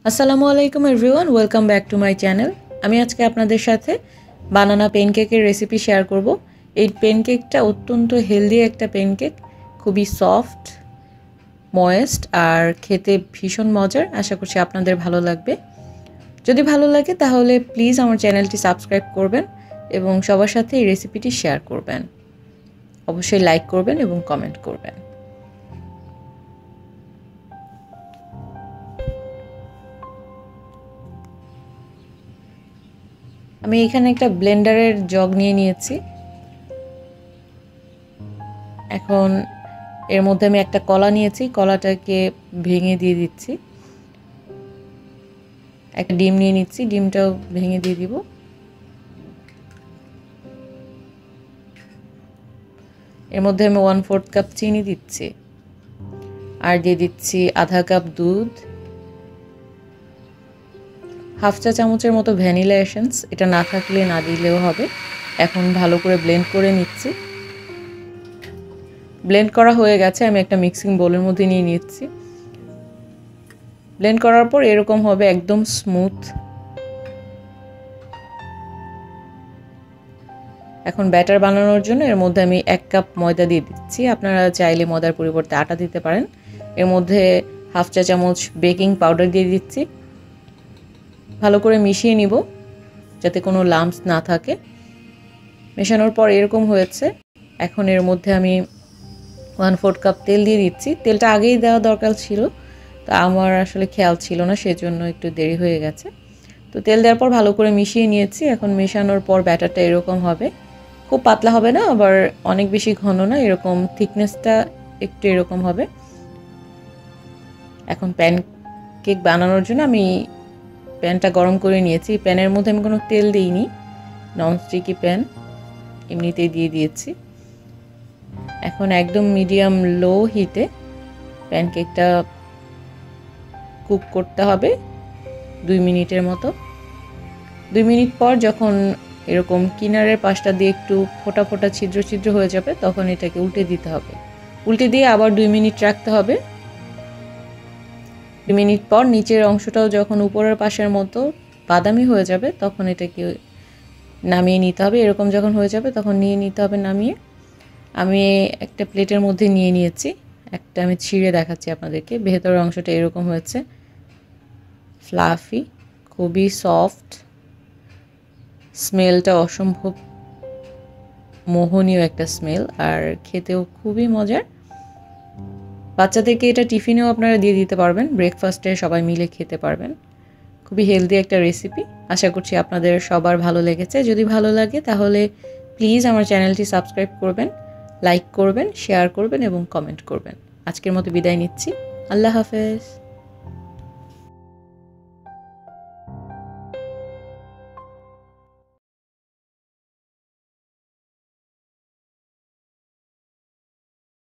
আসসালামু আলাইকুম everyone, welcome back to my channel. আমি আজকে আপনাদের সাথে বানানা প্যানকেকের রেসিপি শেয়ার করব। এই প্যানকেকটা অত্যন্ত হেলদি একটা প্যানকেক, খুবই সফট, ময়েস্ট আর খেতে ভীষণ মজার। আশা করছি আপনাদের ভালো লাগবে। যদি ভালো লাগে তাহলে প্লিজ আমার চ্যানেলটি সাবস্ক্রাইব করবেন এবং সবার সাথে এই রেসিপিটি শেয়ার করবেন। অবশ্যই লাইক করবেন এবং কমেন্ট করবেন। আমি এখানে একটা ব্লেন্ডারের জগ নিয়ে নিয়েছি। এখন এর মধ্যে আমি একটা কলা নিয়েছি, কলাটাকে ভেঙে দিয়ে দিচ্ছি। একটা ডিম নিয়ে নিচ্ছি, ডিমটাও ভেঙে দিয়ে দিব। এর মধ্যে আমি 1/4 কাপ চিনি দিচ্ছি আর দিয়ে দিচ্ছি আধা কাপ দুধ, হাফ চা চামচের মতো ভ্যানিলা এসেন্স, এটা না থাকলে না দিলেও হবে। এখন ভালো করে ব্লেন্ড করে নিচ্ছি। ব্লেন্ড করা হয়ে গেছে, আমি একটা মিক্সিং বোলের মধ্যে নিয়ে নিচ্ছি। ব্লেন্ড করার পর এরকম হবে, একদম স্মুথ। এখন ব্যাটার বানানোর জন্য এর মধ্যে আমি 1 কাপ ময়দা দিয়ে দিচ্ছি। আপনারা চাইলে ময়দার পরিবর্তে আটা দিতে পারেন। এর মধ্যে হাফ চা চামচ বেকিং পাউডার দিয়ে দিচ্ছি। ভালো করে মিশিয়ে নিব যাতে কোনো লাম্পস না থাকে। মেশানোর পর এরকম হয়েছে। এখন এর মধ্যে আমি 1/4 কাপ তেল দিয়ে দিচ্ছি। তেলটা আগেই দেওয়া দরকার ছিল, তো আমার আসলে খেয়াল ছিল না, সেজন্য একটু দেরি হয়ে গেছে। তো তেল দেওয়ার পর ভালো করে মিশিয়ে নিয়েছি। এখন মেশানোর পর ব্যাটারটা এরকম হবে, খুব পাতলা হবে না, আবার অনেক বেশি ঘন না, এরকম থিকনেসটা একটু এরকম হবে। এখন প্যানকেক বানানোর জন্য আমি প্যানটা গরম করে নিয়েছি। প্যানের মধ্যে আমি কোনো তেল দিইনি, ননস্টিকি প্যান, এমনিতেই দিয়ে দিয়েছি। এখন একদম মিডিয়াম লো হিটে প্যানকেকটা কুক করতে হবে 2 মিনিটের মতো। 2 মিনিট পর যখন এরকম কিনারের পাশটা দিয়ে একটু ফোটা ফোটা ছিদ্র ছিদ্র হয়ে যাবে, তখন এটাকে উল্টে দিতে হবে। উল্টে দিয়ে আবার 2 মিনিট রাখতে হবে। 2 মিনিট পর নিচের অংশটাও যখন উপরের পাশের মতো বাদামি হয়ে যাবে, তখন এটাকে নামিয়ে নিতে হবে। এরকম যখন হয়ে যাবে তখন নিয়ে নিতে হবে নামিয়ে। আমি একটা প্লেটের মধ্যে নিয়ে নিয়েছি। একটা আমি ছিঁড়ে দেখাচ্ছি আপনাদেরকে। ভেতরের অংশটা এরকম হয়েছে, ফ্লাফি, খুবই সফট, স্মেলটা অসম্ভব মোহনীয় একটা স্মেল, আর খেতেও খুবই মজার। বাচ্চাদেরকে এটা টিফিনেও আপনারা দিয়ে দিতে পারবেন, ব্রেকফাস্টে সবাই মিলে খেতে পারবেন। খুবই হেলদি একটা রেসিপি। আশা করছি আপনাদের সবার ভালো লেগেছে। যদি ভালো লাগে তাহলে প্লিজ আমার চ্যানেলটি সাবস্ক্রাইব করবেন, লাইক করবেন, শেয়ার করবেন এবং কমেন্ট করবেন। আজকের মতো বিদায় নিচ্ছি। আল্লাহ হাফেজ।